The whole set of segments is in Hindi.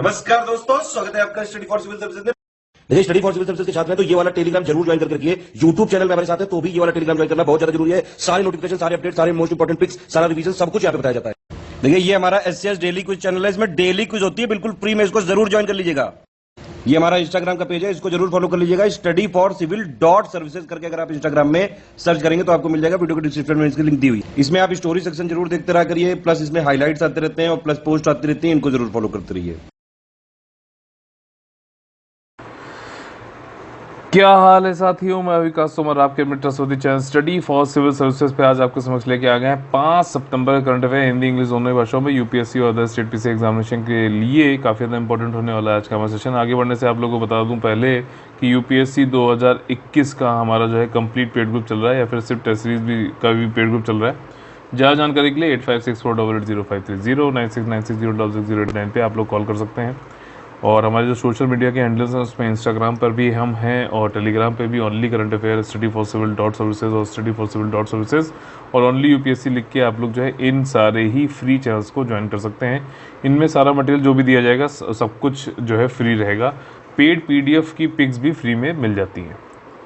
नमस्कार दोस्तों, स्वागत है आपका स्टडी फॉर सिविल सर्विसेज में। देखिए, स्टडी फॉर सिविल सर्विसेज के छात्र हैं तो ये वाला टेलीग्राम जरूर ज्वाइन करके रखिए। यूट्यूब चैनल में हमारे साथ है तो भी ये वाला टेलीग्राम ज्वाइन करना बहुत ज्यादा जरूरी है। सारे नोटिफिकेशन, सारे अपडेट, सारे मोस्ट इंपोर्टेंट पिक्स, सारा रिवीजन सब कुछ यहाँ पे बताया जाता है। देखिए, ये हमारा एससीएस डेली क्विज चैनल है, इसमें डेली क्विज होती है, बिल्कुल फ्री में, इसको जरूर ज्वाइन कर लीजिएगा। ये हमारा इंस्टाग्राम का पेज है, इसको जरूर फॉलो कर लीजिएगा। Study for civil dot services करके अगर आप इंस्टाग्राम में सर्च करेंगे तो आपको मिल जाएगा। वीडियो के डिस्क्रिप्शन में इसकी लिंक दी हुई। इसमें आप स्टोरी सेक्शन जरूर देखते रहा करिए, प्लस इसमें हाईलाइट्स आते रहते हैं और प्लस पोस्ट आती रहती है, इनको जरूर फॉलो करते रहिए। क्या हाल है साथियों, मैं विकास तोमर, आपके मित्र सऊदी channel study for civil services पे आज आपके समक्ष लेके आ गए हैं 5 सितंबर करंट अफेयर हिंदी इंग्लिश दोनों भाषाओं में यूपीएससी और अदर स्टेट पीसी एग्जामिनेशन के लिए काफ़ी ज़्यादा इंपॉर्टेंट होने वाला है आज का हमारा सेशन। आगे बढ़ने से आप लोगों को बता दूं पहले कि यूपीएससी 2021 का हमारा जो है कंप्लीट पेड ग्रुप चल रहा है या फिर सिर्फ टेस्ट सीरीज भी का भी पेड ग्रुप चल रहा है। ज़्यादा जानकारी के लिए 8564880530 9696066089 पे आप लोग कॉल कर सकते हैं। और हमारे जो सोशल मीडिया के हैंडल्स हैं उसमें इंस्टाग्राम पर भी हम हैं और टेलीग्राम पे भी only current affair study for civil dot services और study for civil dot services और ओनली यूपीएससी लिख के आप लोग जो है इन सारे ही फ्री चैनल्स को ज्वाइन कर सकते हैं। इनमें सारा मटेरियल जो भी दिया जाएगा सब कुछ जो है फ्री रहेगा। पेड पीडीएफ की पिक्स भी फ्री में मिल जाती हैं।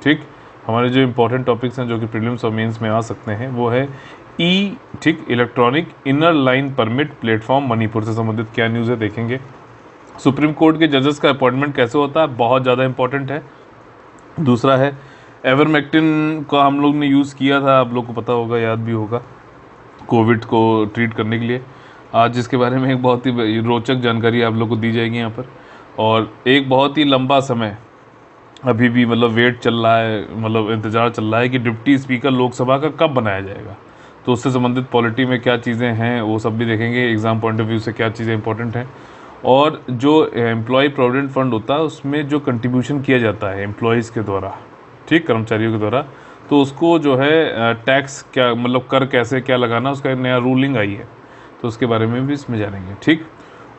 ठीक, हमारे जो इंपॉर्टेंट टॉपिक्स हैं जो कि प्रीलिम्स और मेंस में आ सकते हैं वो है electronic inner line permit platform Manipur से संबंधित क्या न्यूज़ है देखेंगे। सुप्रीम कोर्ट के जजेस का अपॉइंटमेंट कैसे होता है, बहुत ज़्यादा इंपॉर्टेंट है। दूसरा है एवरमेक्टिन का हम लोग ने यूज़ किया था, आप लोग को पता होगा, याद भी होगा, कोविड को ट्रीट करने के लिए। आज इसके बारे में एक बहुत ही रोचक जानकारी आप लोग को दी जाएगी यहाँ पर। और एक बहुत ही लंबा समय अभी भी मतलब वेट चल रहा है, मतलब इंतज़ार चल रहा है कि डिप्टी स्पीकर लोकसभा का कब बनाया जाएगा। तो उससे संबंधित पॉलिटी में क्या चीज़ें हैं वो सब भी देखेंगे, एग्ज़ाम पॉइंट ऑफ व्यू से क्या चीज़ें इंपॉर्टेंट हैं। और जो एम्प्लॉय प्रोविडेंट फंड होता है उसमें जो कंट्रीब्यूशन किया जाता है एम्प्लॉयज़ के द्वारा, ठीक, कर्मचारियों के द्वारा, तो उसको जो है टैक्स क्या मतलब कर कैसे क्या लगाना, उसका एक नया रूलिंग आई है तो उसके बारे में भी इसमें जानेंगे। ठीक,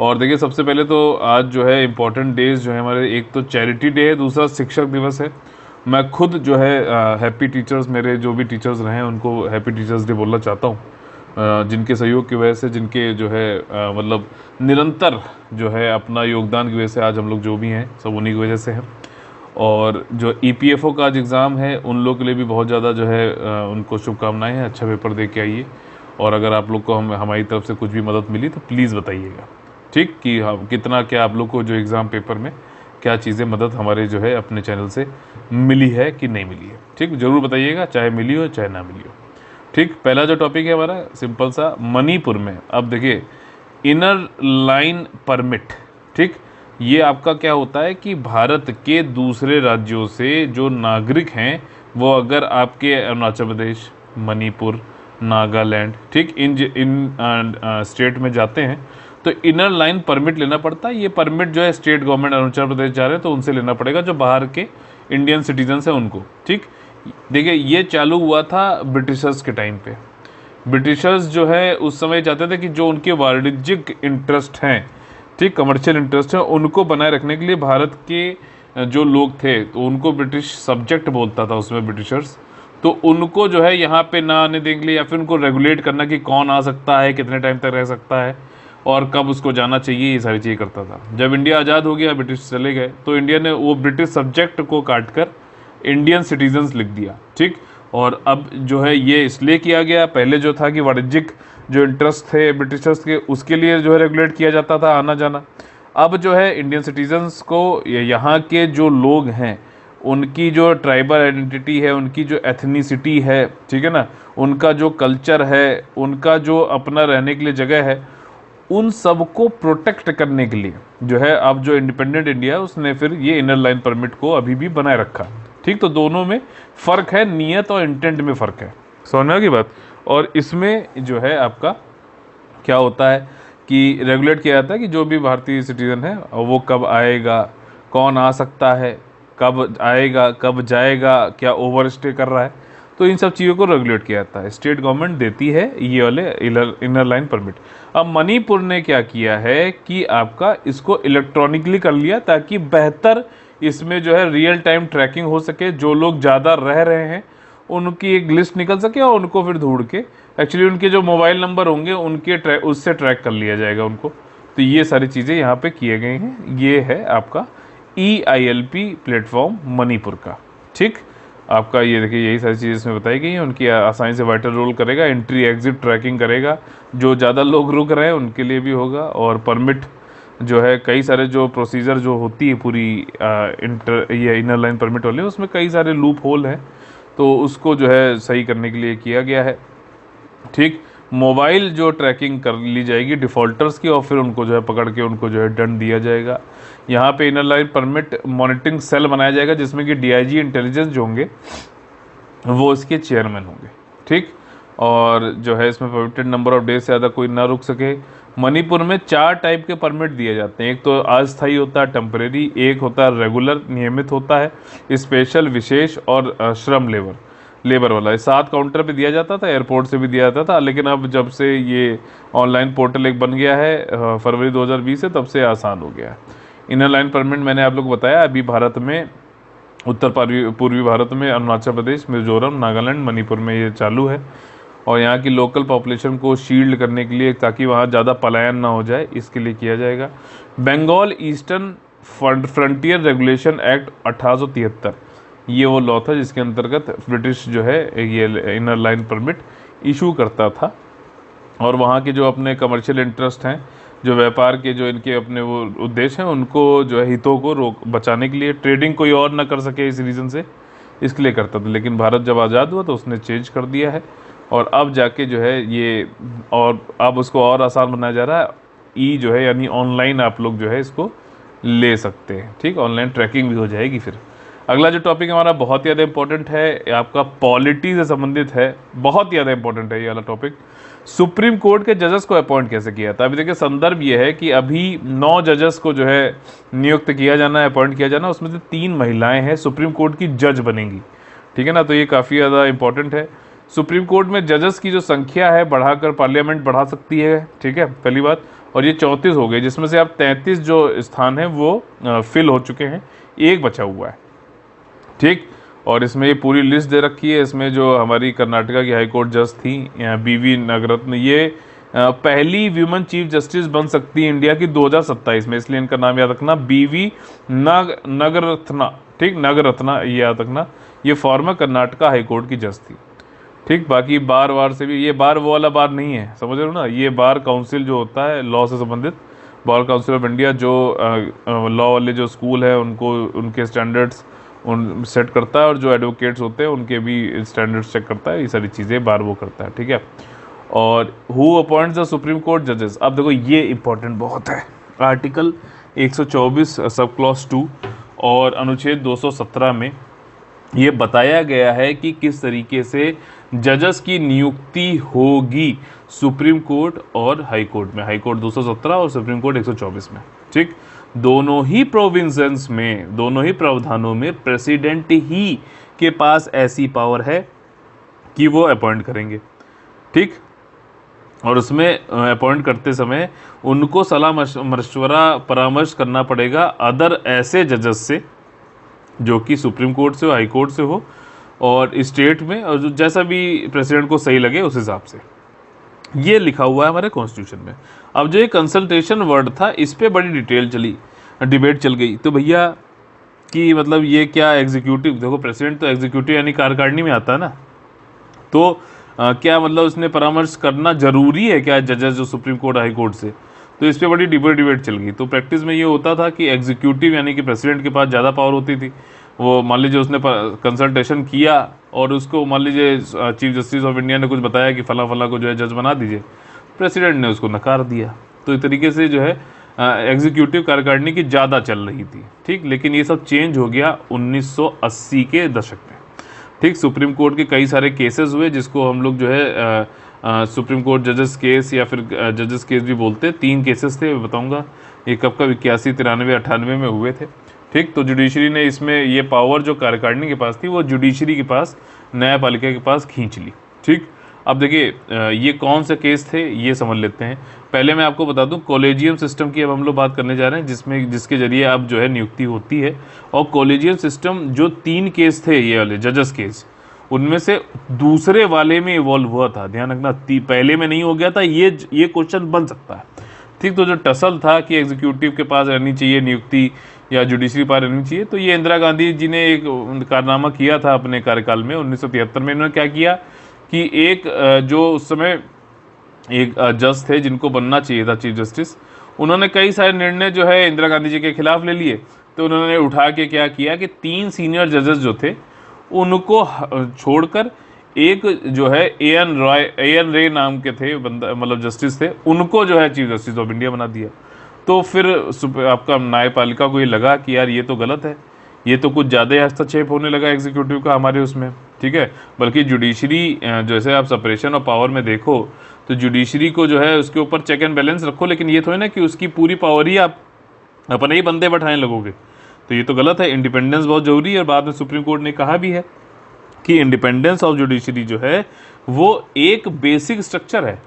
और देखिए सबसे पहले तो आज जो है इम्पॉर्टेंट डेज जो है हमारे, एक तो चैरिटी डे है, दूसरा शिक्षक दिवस है। मैं खुद जो है हैप्पी टीचर्स, मेरे जो भी टीचर्स रहे हैं उनको हैप्पी टीचर्स डे बोलना चाहता हूँ, जिनके सहयोग की वजह से, जिनके जो है मतलब निरंतर जो है अपना योगदान की वजह से आज हम लोग जो भी हैं सब उन्हीं की वजह से हैं। और जो ईपीएफओ का आज एग्ज़ाम है उन लोग के लिए भी बहुत ज़्यादा जो है उनको शुभकामनाएं हैं, अच्छा पेपर दे के आइए। और अगर आप लोग को हमारी तरफ से कुछ भी मदद मिली तो प्लीज़ बताइएगा, ठीक, कि कितना क्या आप लोग को जो एग्ज़ाम पेपर में क्या चीज़ें मदद हमारे जो है अपने चैनल से मिली है कि नहीं मिली है। ठीक, ज़रूर बताइएगा, चाहे मिली हो चाहे ना मिली हो। ठीक, पहला जो टॉपिक है हमारा सिंपल सा, मणिपुर में अब देखिए इनर लाइन परमिट। ठीक, ये आपका क्या होता है कि भारत के दूसरे राज्यों से जो नागरिक हैं वो अगर आपके अरुणाचल प्रदेश, मणिपुर, नागालैंड, ठीक, इन स्टेट में जाते हैं तो इनर लाइन परमिट लेना पड़ता है। ये परमिट जो है स्टेट गवर्नमेंट अरुणाचल प्रदेश जा रहे हैं तो उनसे लेना पड़ेगा, जो बाहर के इंडियन सिटीजन्स हैं उनको। ठीक, देखिए ये चालू हुआ था ब्रिटिशर्स के टाइम पे। ब्रिटिशर्स जो है उस समय चाहते थे कि जो उनके वाणिज्यिक इंटरेस्ट हैं, ठीक, कमर्शियल इंटरेस्ट हैं, उनको बनाए रखने के लिए भारत के जो लोग थे तो उनको ब्रिटिश सब्जेक्ट बोलता था उसमें ब्रिटिशर्स, तो उनको जो है यहाँ पे ना आने देने के लिए या फिर उनको रेगुलेट करना कि कौन आ सकता है, कितने टाइम तक रह सकता है और कब उसको जाना चाहिए, ये सारी चीज़ें करता था। जब इंडिया आज़ाद हो गया, ब्रिटिश चले गए, तो इंडिया ने वो ब्रिटिश सब्जेक्ट को काट कर इंडियन सिटीजन्स लिख दिया। ठीक, और अब जो है ये इसलिए किया गया, पहले जो था कि वाणिज्यिक जो इंटरेस्ट थे ब्रिटिशर्स के उसके लिए जो है रेगुलेट किया जाता था आना जाना। अब जो है इंडियन सिटीजन्स को, यहाँ के जो लोग हैं उनकी जो ट्राइबल आइडेंटिटी है, उनकी जो एथनिसिटी है, ठीक है ना, उनका जो कल्चर है, उनका जो अपना रहने के लिए जगह है, उन सब को प्रोटेक्ट करने के लिए जो है अब जो इंडिपेंडेंट इंडिया उसने फिर ये इनर लाइन परमिट को अभी भी बनाए रखा। ठीक, तो दोनों में फ़र्क है, नियत और इंटेंट में फ़र्क है, समझ में आ गई बात। और इसमें जो है आपका क्या होता है कि रेगुलेट किया जाता है कि जो भी भारतीय सिटीज़न है वो कब आएगा, कौन आ सकता है, कब आएगा, कब जाएगा, क्या ओवर स्टे कर रहा है, तो इन सब चीज़ों को रेगुलेट किया जाता है। स्टेट गवर्नमेंट देती है ये वाले इनर लाइन परमिट। अब मणिपुर ने क्या किया है कि आपका इसको इलेक्ट्रॉनिकली कर लिया ताकि बेहतर इसमें जो है रियल टाइम ट्रैकिंग हो सके, जो लोग ज़्यादा रह रहे हैं उनकी एक लिस्ट निकल सके और उनको फिर ढूंढ के एक्चुअली उनके जो मोबाइल नंबर होंगे उनके उससे ट्रैक कर लिया जाएगा उनको। तो ये सारी चीज़ें यहाँ पे किए गए हैं। ये है आपका EILP प्लेटफॉर्म मणिपुर का। ठीक, आपका ये देखिए यही सारी चीज़ें इसमें बताई गई हैं। उनकी आसानी से वाइटल रोल करेगा, एंट्री एग्जिट ट्रैकिंग करेगा, जो ज़्यादा लोग रुक रहे हैं उनके लिए भी होगा। और परमिट जो है, कई सारे जो प्रोसीजर जो होती है पूरी ये इनर लाइन परमिट वाले, उसमें कई सारे लूप होल हैं, तो उसको जो है सही करने के लिए किया गया है। ठीक, मोबाइल जो ट्रैकिंग कर ली जाएगी डिफ़ॉल्टर्स की, और फिर उनको जो है पकड़ के उनको जो है दंड दिया जाएगा। यहाँ पे inner line permit monitoring cell बनाया जाएगा, जिसमें कि DIG इंटेलिजेंस जो होंगे वो इसके चेयरमैन होंगे। ठीक, और जो है इसमें परमिटेड नंबर ऑफ डेज से ज़्यादा कोई ना रुक सके। मणिपुर में 4 टाइप के परमिट दिए जाते हैं। एक तो अस्थायी होता है, टेम्परेरी, एक होता है रेगुलर नियमित होता है, स्पेशल विशेष, और श्रम लेबर वाला। 7 काउंटर पे दिया जाता था, एयरपोर्ट से भी दिया जाता था, लेकिन अब जब से ये ऑनलाइन पोर्टल एक बन गया है फरवरी 2020 से, तब से आसान हो गया है। इनर लाइन परमिट मैंने आप लोग को बताया, अभी भारत में उत्तर पूर्वी भारत में अरुणाचल प्रदेश, मिजोरम, नागालैंड, मणिपुर में ये चालू है। और यहाँ की लोकल पॉपुलेशन को शील्ड करने के लिए, ताकि वहाँ ज़्यादा पलायन ना हो जाए, इसके लिए किया जाएगा। Bengal eastern frontier regulation act 1873, ये वो लॉ था जिसके अंतर्गत ब्रिटिश जो है ये इनर लाइन परमिट इशू करता था। और वहाँ के जो अपने कमर्शियल इंटरेस्ट हैं, जो व्यापार के जो इनके अपने वो उद्देश्य हैं, उनको जो है हितों को बचाने के लिए, ट्रेडिंग कोई और ना कर सके इस रीज़न से, इसके लिए करता था। लेकिन भारत जब आज़ाद हुआ तो उसने चेंज कर दिया है, और अब जाके जो है ये, और अब उसको और आसान बनाया जा रहा है। ई जो है यानी ऑनलाइन आप लोग जो है इसको ले सकते हैं। ठीक, ऑनलाइन ट्रैकिंग भी हो जाएगी। फिर अगला जो टॉपिक हमारा बहुत ज़्यादा इंपॉर्टेंट है, आपका पॉलिटी से संबंधित है, बहुत ज़्यादा इंपॉर्टेंट है ये वाला टॉपिक। सुप्रीम कोर्ट के जजेस को अपॉइंट कैसे किया था। अभी देखिए संदर्भ ये है कि अभी 9 जजेस को जो है नियुक्त किया जाना है, अपॉइंट किया जाना, उसमें से 3 महिलाएं हैं, सुप्रीम कोर्ट की जज बनेंगी। ठीक है ना, तो ये काफ़ी ज़्यादा इंपॉर्टेंट है। सुप्रीम कोर्ट में जजेस की जो संख्या है बढ़ाकर पार्लियामेंट बढ़ा सकती है। ठीक है, पहली बात। और ये 34 हो गए, जिसमें से अब 33 जो स्थान हैं वो फिल हो चुके हैं, एक बचा हुआ है। ठीक, और इसमें ये पूरी लिस्ट दे रखी है। इसमें जो हमारी कर्नाटका की हाई कोर्ट जज थी BV नागरत्न, ये पहली वीमेन चीफ जस्टिस बन सकती है इंडिया की 2027 में, इसलिए इनका नाम याद रखना, BV नागरत्ना। ठीक, नागरत्ना ये याद रखना, ये फॉर्मर कर्नाटका हाई कोर्ट की जज थी। ठीक, बाकी बार से भी, ये बार वो वाला बार नहीं है, समझ रहे हो ना, ये बार काउंसिल जो होता है लॉ से संबंधित, बार काउंसिल ऑफ इंडिया, जो लॉ वाले जो स्कूल है उनको उनके स्टैंडर्ड्स सेट करता है, और जो एडवोकेट्स होते हैं उनके भी स्टैंडर्ड्स चेक करता है। ये सारी चीज़ें बार वो करता है। ठीक है, और who appoints the supreme court जजेस। अब देखो ये इंपॉर्टेंट बहुत है, आर्टिकल 124 सब क्लॉज 2 और अनुच्छेद 217 में ये बताया गया है कि किस तरीके से जजेस की नियुक्ति होगी सुप्रीम कोर्ट और हाई कोर्ट में। हाई कोर्ट 217 और सुप्रीम कोर्ट 124 में। ठीक, दोनों ही प्रोविंसेस में, दोनों ही प्रावधानों में प्रेसिडेंट ही के पास ऐसी पावर है कि वो अपॉइंट करेंगे। ठीक, और उसमें अपॉइंट करते समय उनको सलाह मशवरा परामर्श करना पड़ेगा अदर ऐसे जजेस से जो कि सुप्रीम कोर्ट से हो, हाई कोर्ट से हो, और स्टेट में, और जो जैसा भी प्रेसिडेंट को सही लगे उस हिसाब से। ये लिखा हुआ है हमारे कॉन्स्टिट्यूशन में। अब जो ये कंसल्टेशन वर्ड था, इस पे बड़ी डिबेट चल गई। तो भैया कि मतलब ये क्या एग्जीक्यूटिव, देखो प्रेसिडेंट तो एग्जीक्यूटिव यानी कार्यकारिणी में आता है ना, तो क्या मतलब उसने परामर्श करना जरूरी है क्या जजेस जो सुप्रीम कोर्ट हाई कोर्ट से। तो इस पर बड़ी डिबेट चल गई। तो प्रैक्टिस में ये होता था कि एग्जीक्यूटिव यानी कि प्रेसिडेंट के पास ज़्यादा पावर होती थी। वो मान लीजिए उसने कंसल्टेशन किया और उसको मान लीजिए चीफ जस्टिस ऑफ इंडिया ने कुछ बताया कि फला फला को जो है जज बना दीजिए, प्रेसिडेंट ने उसको नकार दिया। तो इस तरीके से जो है एग्जीक्यूटिव कार्यकारिणी की ज़्यादा चल रही थी। ठीक, लेकिन ये सब चेंज हो गया 1980 के दशक में। ठीक, सुप्रीम कोर्ट के कई सारे केसेस हुए जिसको हम लोग जो है सुप्रीम कोर्ट जजेस केस या फिर जजेस केस भी बोलते हैं। 3 केसेस थे, बताऊंगा ये कब कब 81, 93, 98 में हुए थे। ठीक, तो जुडिशरी ने इसमें ये पावर जो कार्यकारिणी के पास थी वो जुडिशरी के पास, न्यायपालिका के पास खींच ली। ठीक, अब देखिए ये कौन से केस थे ये समझ लेते हैं। पहले मैं आपको बता दूं कॉलेजियम सिस्टम की अब हम लोग बात करने जा रहे हैं, जिसके जरिए अब जो है नियुक्ति होती है। और कॉलेजियम सिस्टम जो 3 केस थे ये वाले जजेस केस, उनमें से दूसरे वाले में इवॉल्व हुआ था। ध्यान रखना, पहले में नहीं हो गया था। ये क्वेश्चन बन सकता है। ठीक। तो जो टसल था कि एग्जीक्यूटिव के पास रहनी चाहिए नियुक्ति या जुडिशरी पावर रहनी चाहिए, तो ये इंदिरा गांधी जी ने एक कारनामा किया था अपने कार्यकाल में 1973 में। इन्होंने क्या किया कि एक जो उस समय एक जज थे जिनको बनना चाहिए था चीफ जस्टिस, उन्होंने कई सारे निर्णय जो है इंदिरा गांधी जी के खिलाफ ले लिए। तो उन्होंने उठा के क्या किया कि 3 सीनियर जजेस जो थे उनको छोड़कर एक जो है एएन रे नाम के थे बंदा, मतलब जस्टिस थे, उनको जो है चीफ जस्टिस ऑफ इंडिया बना दिया। तो फिर आपका न्यायपालिका को ये लगा कि यार ये तो गलत है, ये तो कुछ ज़्यादा हस्तक्षेप होने लगा एग्जीक्यूटिव का हमारे उसमें, ठीक है। बल्कि जुडिशरी जैसे आप सेपरेशन ऑफ पावर में देखो तो जुडिशरी को जो है उसके ऊपर चेक एंड बैलेंस रखो, लेकिन ये थोड़ी ना कि उसकी पूरी पावर ही आप अपने ही बंदे बैठाने लगोगे, तो ये तो गलत है। इंडिपेंडेंस बहुत जरूरी है। और बाद में सुप्रीम कोर्ट ने कहा भी है कि इंडिपेंडेंस ऑफ जुडिशरी जो है वो एक बेसिक स्ट्रक्चर है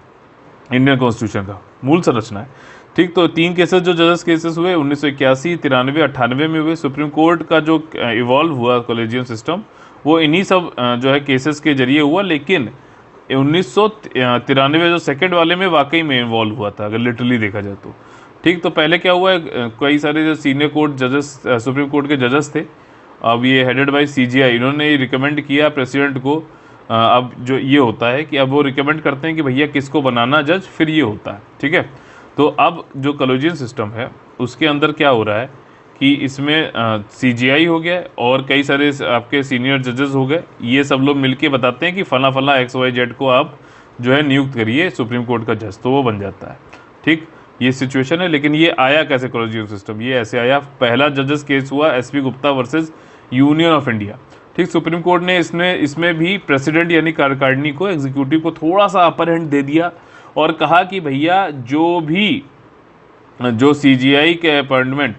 इंडियन कॉन्स्टिट्यूशन का, मूल संरचना है, ठीक। तो 3 केसेस जो जजेस केसेस हुए 1981, 93, 98 में हुए। सुप्रीम कोर्ट का जो इवॉल्व हुआ कॉलेजियम सिस्टम वो इन्हीं सब जो है केसेस के जरिए हुआ, लेकिन 1993 जो सेकंड वाले में वाकई में इन्वॉल्व हुआ था अगर लिटरली देखा जाए तो, ठीक। तो पहले क्या हुआ है, कई सारे जो सीनियर कोर्ट जजेस सुप्रीम कोर्ट के जजेस थे, अब ये हेडेड बाय सीजीआई, इन्होंने रिकमेंड किया प्रेसिडेंट को। अब जो ये होता है कि अब वो रिकमेंड करते हैं कि भैया किसको बनाना जज, फिर ये होता है, ठीक है। तो अब जो कॉलेजियम सिस्टम है उसके अंदर क्या हो रहा है कि इसमें सीजीआई हो गया और कई सारे आपके सीनियर जजेस हो गए, ये सब लोग मिलके बताते हैं कि फला फला XYZ को आप जो है नियुक्त करिए सुप्रीम कोर्ट का जज, तो वो बन जाता है, ठीक। ये सिचुएशन है। लेकिन ये आया कैसे कॉलेजियम सिस्टम, ये ऐसे आया, पहला जजेस केस हुआ SP Gupta versus union of India, ठीक। सुप्रीम कोर्ट ने इसमें भी प्रेसिडेंट यानी कार्यकारिणी को, एग्जीक्यूटिव को थोड़ा सा अपर हैंड दे दिया और कहा कि भैया जो CGI के अपॉइंटमेंट,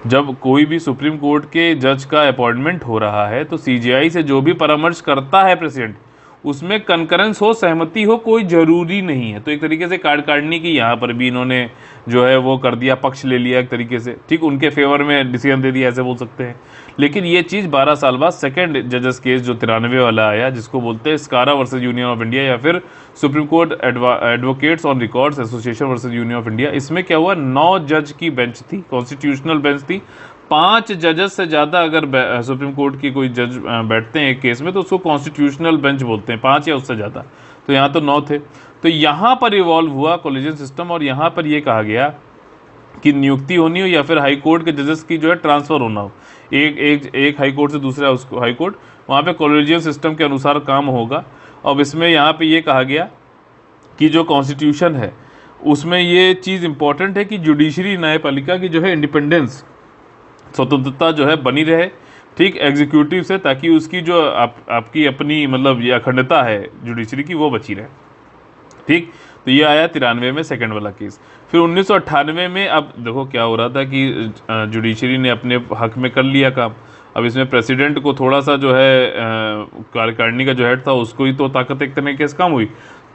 जब कोई भी सुप्रीम कोर्ट के जज का अपॉइंटमेंट हो रहा है तो CGI से जो भी परामर्श करता है प्रेसिडेंट, उसमें कंकरेंस हो, सहमति हो, कोई जरूरी नहीं है। तो एक तरीके से कार्यकारिणी की यहाँ पर भी इन्होंने जो है वो कर दिया, पक्ष ले लिया एक तरीके से, ठीक, उनके फेवर में डिसीजन दे दिया, ऐसे बोल सकते हैं। लेकिन ये चीज़ 12 साल बाद सेकंड जजेस केस जो 93 वाला आया, जिसको बोलते हैं स्कारा वर्सेस यूनियन ऑफ इंडिया या फिर supreme court advocates on records association versus union of India, इसमें क्या हुआ, 9 जज की बेंच थी, कॉन्स्टिट्यूशनल बेंच थी। 5 जजेस से ज़्यादा अगर सुप्रीम कोर्ट की कोई जज बैठते हैं एक केस में तो उसको कॉन्स्टिट्यूशनल बेंच बोलते हैं, 5 या उससे ज़्यादा। तो यहाँ तो 9 थे। तो यहाँ पर इवॉल्व हुआ कॉलेजियम सिस्टम और यहाँ पर ये कहा गया कि नियुक्ति होनी हो या फिर हाई कोर्ट के जजेस की जो है ट्रांसफ़र होना हो, एक हाई कोर्ट से दूसरा उसको हाई कोर्ट, वहाँ पे कॉलेजियम सिस्टम के अनुसार काम होगा। अब इसमें यहाँ पे ये कहा गया कि जो कॉन्स्टिट्यूशन है उसमें ये चीज़ इंपॉर्टेंट है कि जुडिशरी न्यायपालिका की जो है इंडिपेंडेंस, स्वतंत्रता जो है बनी रहे, ठीक, एग्जीक्यूटिव से, ताकि उसकी जो आपकी अपनी मतलब ये अखंडता है जुडिशरी की वो बची रहे, ठीक। तो ये आया 93 में सेकंड वाला केस। फिर 1998 में अब देखो क्या हो रहा था कि जुडिशरी ने अपने हक में कर लिया काम। अब इसमें प्रेसिडेंट को थोड़ा सा जो है कार्यकारिणी का जो हेड था उसको ही तो ताकत एक तरीके से कम हुई।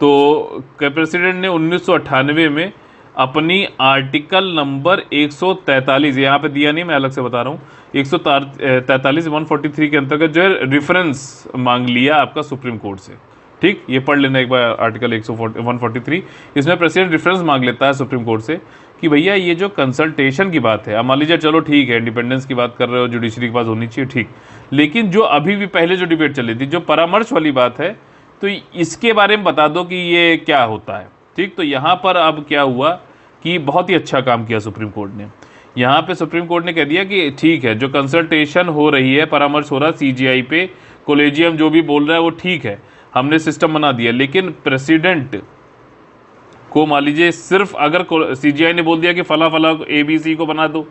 तो प्रेसिडेंट ने 1998 में अपनी आर्टिकल नंबर 143, यहाँ पे दिया नहीं, मैं अलग से बता रहा हूँ, 143 143 के अंतर्गत जो है रेफरेंस मांग लिया आपका सुप्रीम कोर्ट से, ठीक। ये पढ़ लेना एक बार आर्टिकल 143। इसमें प्रेसिडेंट रेफरेंस मांग लेता है सुप्रीम कोर्ट से कि भैया ये जो कंसल्टेशन की बात है, अब मान लीजिए चलो ठीक है इंडिपेंडेंस की बात कर रहे हो, जुडिशरी की बात होनी चाहिए, ठीक, लेकिन जो अभी भी पहले जो डिबेट चली थी, जो परामर्श वाली बात है, तो इसके बारे में बता दो कि ये क्या होता है, ठीक। तो यहाँ पर अब क्या हुआ कि बहुत ही अच्छा काम किया सुप्रीम कोर्ट ने। यहाँ पे सुप्रीम कोर्ट ने कह दिया कि ठीक है, जो कंसल्टेशन हो रही है, परामर्श हो रहा है CGI पे, कोलेजियम जो भी बोल रहा है वो ठीक है, हमने सिस्टम बना दिया, लेकिन प्रेसिडेंट को मान लीजिए सिर्फ अगर CGI ने बोल दिया कि फला फला ABC को बना दो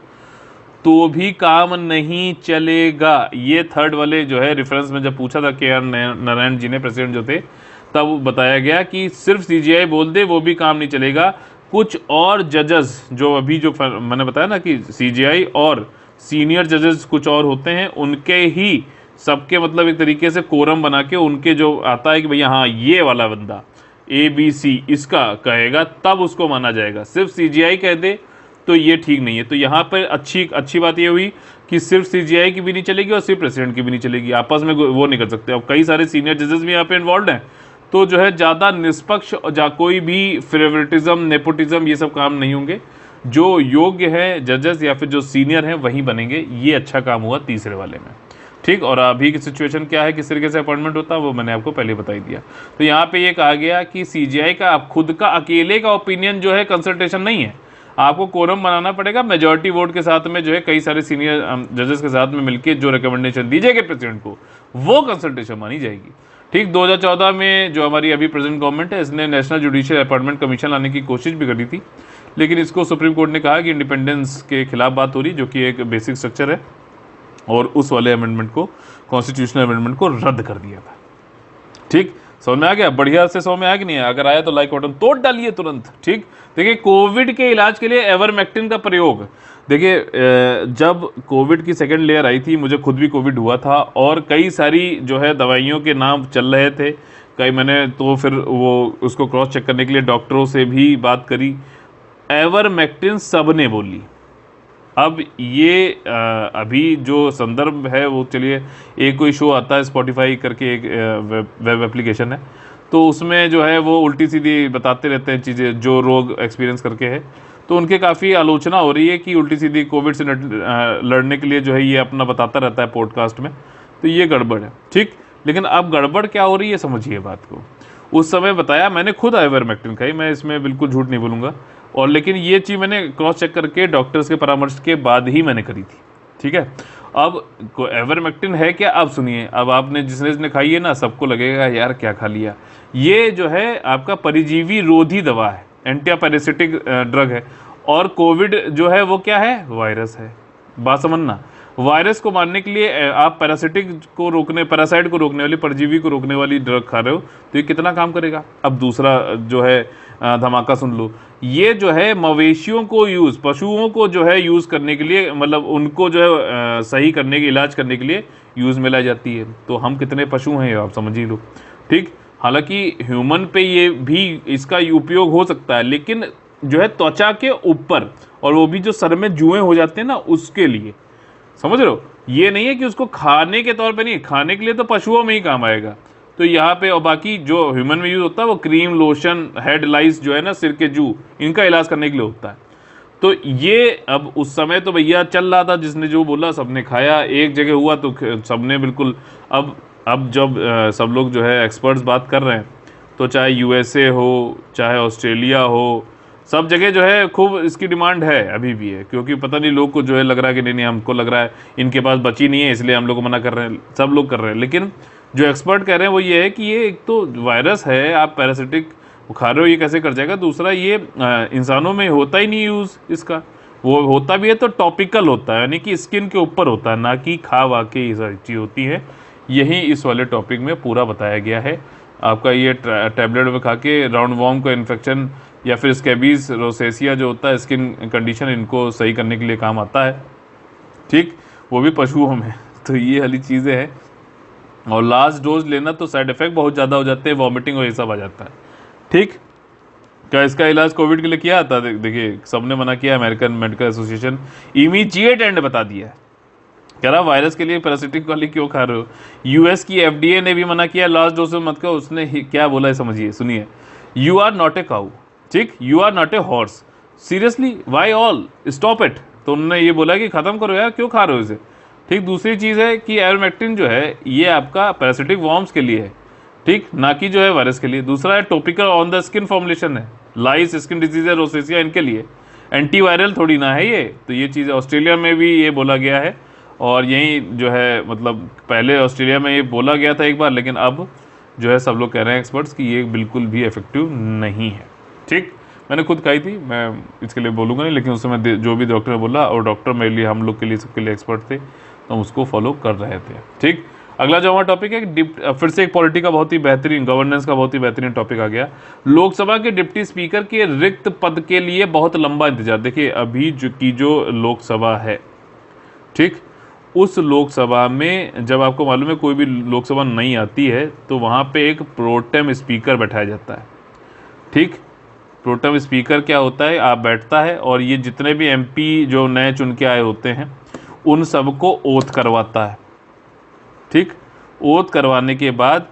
तो भी काम नहीं चलेगा। ये थर्ड वाले जो है रेफरेंस में जब पूछा था KR नारायण जी ने, प्रेसिडेंट जो थे, तब बताया गया कि सिर्फ CGI बोल दे वो भी काम नहीं चलेगा। कुछ और जजेस जो अभी जो मैंने बताया ना कि CGI और सीनियर जजेस कुछ और होते हैं, उनके ही सबके मतलब एक तरीके से कोरम बना के उनके जो आता है कि भैया हाँ ये वाला बंदा ABC इसका कहेगा तब उसको माना जाएगा। सिर्फ CGI कह दे तो ये ठीक नहीं है। तो यहाँ पर अच्छी बात ये हुई कि सिर्फ CGI की भी नहीं चलेगी और सिर्फ प्रेसिडेंट की भी नहीं चलेगी, आपस में वो नहीं कर सकते। अब कई सारे सीनियर जजेस भी यहाँ पे इन्वॉल्व हैं, तो जो है ज़्यादा निष्पक्ष कोई भी फेवरेटिज्म, नेपोटिज्म, ये सब काम नहीं होंगे। जो योग्य है जजेस या फिर जो सीनियर हैं वही बनेंगे। ये अच्छा काम हुआ तीसरे वाले में, ठीक। और अभी की सिचुएशन क्या है, किस तरीके से अपॉइंटमेंट होता है, वो मैंने आपको पहले बता ही दिया। तो यहाँ पे ये कहा गया कि सीजीआई का खुद का अकेले का ओपिनियन जो है कंसल्टेशन नहीं है, आपको कोरम बनाना पड़ेगा, मेजॉरिटी वोट के साथ में जो है कई सारे सीनियर जजेस के साथ में मिलकर जो रिकमेंडेशन दी जाएगी प्रेसिडेंट को, वो कंसल्टेशन मानी जाएगी, ठीक। 2014 में जो हमारी अभी प्रेजेंट गवर्नमेंट है, इसने नेशनल जुडिशियल अपॉइंटमेंट कमीशन लाने की कोशिश भी करी थी, लेकिन इसको सुप्रीम कोर्ट ने कहा कि इंडिपेंडेंस के खिलाफ बात हो रही, जो कि एक बेसिक स्ट्रक्चर है, और उस वाले अमेंडमेंट को, कॉन्स्टिट्यूशनल अमेंडमेंट को रद्द कर दिया था, ठीक। समझ में आ गया? बढ़िया से समझ में आया कि नहीं आया? अगर आया तो लाइक बटन तोड़ डालिए तुरंत, ठीक। देखिए, कोविड के इलाज के लिए एवरमेक्टिन का प्रयोग, देखिए जब कोविड की सेकेंड लेयर आई थी, मुझे खुद भी कोविड हुआ था, और कई सारी जो है दवाइयों के नाम चल रहे थे, कई मैंने तो फिर वो उसको क्रॉस चेक करने के लिए डॉक्टरों से भी बात करी, एवरमेक्टिन सब ने बोली। अब ये अभी जो संदर्भ है वो, चलिए एक कोई शो आता है स्पॉटिफाई करके, एक वेब एप्लीकेशन है, तो उसमें जो है वो उल्टी सीधी बताते रहते हैं चीज़ें जो रोग एक्सपीरियंस करके है, तो उनके काफ़ी आलोचना हो रही है कि उल्टी सीधी कोविड से लड़ने के लिए जो है ये अपना बताता रहता है पॉडकास्ट में, तो ये गड़बड़ है, ठीक। लेकिन अब गड़बड़ क्या हो रही है समझिए बात को। उस समय बताया, मैंने खुद आइवरमेक्टिन खाई, मैं इसमें बिल्कुल झूठ नहीं बोलूँगा, और लेकिन ये चीज़ मैंने क्रॉस चेक करके डॉक्टर्स के परामर्श के बाद ही मैंने करी थी, ठीक है। अब एवरमेक्टिन है क्या, अब सुनिए, अब आपने जिसने खाई है ना, सबको लगेगा यार क्या खा लिया। ये जो है आपका परिजीवी रोधी दवा है, एंटी पैरासिटिक ड्रग है, और कोविड जो है वो क्या है, वायरस है। बात समझना, वायरस को मारने के लिए आप पैरासाइट को रोकने वाली, परजीवी को रोकने वाली ड्रग खा रहे हो, तो ये कितना काम करेगा। अब दूसरा जो है धमाका सुन लो, ये जो है मवेशियों को पशुओं को जो है यूज़ करने के लिए, मतलब उनको जो है सही करने के, इलाज करने के लिए यूज़ में लाई जाती है। तो हम कितने पशु हैं आप समझ ही लो, ठीक। हालांकि ह्यूमन पे ये भी इसका उपयोग हो सकता है, लेकिन जो है त्वचा के ऊपर, और वो भी जो सर में जुएं हो जाते हैं ना, उसके लिए, समझ रहे हो। ये नहीं है कि उसको खाने के तौर पे नहीं, खाने के लिए तो पशुओं में ही काम आएगा। तो यहाँ पे, और बाकी जो ह्यूमन में यूज़ होता है वो क्रीम, लोशन, हेड लाइस जो है ना, सिर के जू, इनका इलाज करने के लिए होता है। तो ये अब उस समय तो भैया चल रहा था, जिसने जो बोला सबने खाया, एक जगह हुआ तो सबने बिल्कुल। अब जब सब लोग जो है एक्सपर्ट्स बात कर रहे हैं, तो चाहे यूएसए हो, चाहे ऑस्ट्रेलिया हो, सब जगह जो है खूब इसकी डिमांड है, अभी भी है, क्योंकि पता नहीं लोग को जो है लग रहा है कि नहीं, हमको लग रहा है इनके पास बची नहीं है, इसलिए हम लोग को मना कर रहे हैं, सब लोग कर रहे हैं। लेकिन जो एक्सपर्ट कह रहे हैं वो ये है कि ये एक तो वायरस है, आप पैरासिटिक खा रहे हो, ये कैसे कर जाएगा। दूसरा, ये इंसानों में होता ही नहीं यूज़ इसका, वो होता भी है तो टॉपिकल होता है, यानी कि स्किन के ऊपर होता है, ना कि खा वा के ये सारी चीज़ होती है। यही इस वाले टॉपिक में पूरा बताया गया है। आपका ये टैबलेट में खा के राउंड वॉर्म का इन्फेक्शन या फिर स्कैबीज, रोसेसिया जो होता है, स्किन कंडीशन, इनको सही करने के लिए काम आता है, ठीक, वो भी पशुओं में। तो ये वाली चीज़ें हैं। और लास्ट डोज लेना तो साइड इफेक्ट बहुत ज़्यादा हो जाते हैं, वॉमिटिंग और ये सब आ जाता है, ठीक। क्या इसका इलाज कोविड के लिए किया था? देखिए सबने मना किया, American medical association immediate and बता दिया है, कह रहा वायरस के लिए पैरासिटिक वाली क्यों खा रहे हो। यूएस की एफडीए ने भी मना किया, लास्ट डोज में मत खाओ। उसने क्या बोला है समझिए, सुनिए, you are not a cow, ठीक, you are not a horse, seriously why all stop it. तो उन्होंने ये बोला कि खत्म करो यार, क्यों खा रहे हो इसे, ठीक। दूसरी चीज़ है कि एवरमेक्टिन जो है ये आपका पैरासिटिक वॉर्म्स के लिए है, ठीक, ना कि जो है वायरस के लिए। दूसरा है topical on the skin formulation है, लाइस, स्किन डिजीज, रोसेसिया, इनके लिए, एंटीवायरल थोड़ी ना है ये। तो ये चीज़ ऑस्ट्रेलिया में भी ये बोला गया है, और यही जो है मतलब पहले ऑस्ट्रेलिया में ये बोला गया था एक बार, लेकिन अब जो है सब लोग कह रहे हैं एक्सपर्ट्स कि ये बिल्कुल भी इफेक्टिव नहीं है, ठीक। मैंने खुद खाई थी, मैं इसके लिए बोलूँगा नहीं, लेकिन उस समय जो भी डॉक्टर ने बोला, और डॉक्टर मेरे लिए, हम लोग के लिए, सबके लिए एक्सपर्ट थे, तो हम उसको फॉलो कर रहे थे, ठीक। अगला जो हमारा टॉपिक है, फिर से एक पॉलिटी का बहुत ही बेहतरीन, गवर्नेंस का बहुत ही बेहतरीन टॉपिक आ गया। लोकसभा के डिप्टी स्पीकर के रिक्त पद के लिए बहुत लंबा इंतजार। देखिए अभी जो लोकसभा है, ठीक, उस लोकसभा में जब आपको मालूम है कोई भी लोकसभा नहीं आती है तो वहाँ पे एक प्रोटेम स्पीकर बैठाया जाता है, ठीक। प्रोटेम स्पीकर क्या होता है, आप बैठता है और ये जितने भी एमपी जो नए चुन के आए होते हैं उन सबको ओथ करवाता है, ठीक। ओथ करवाने के बाद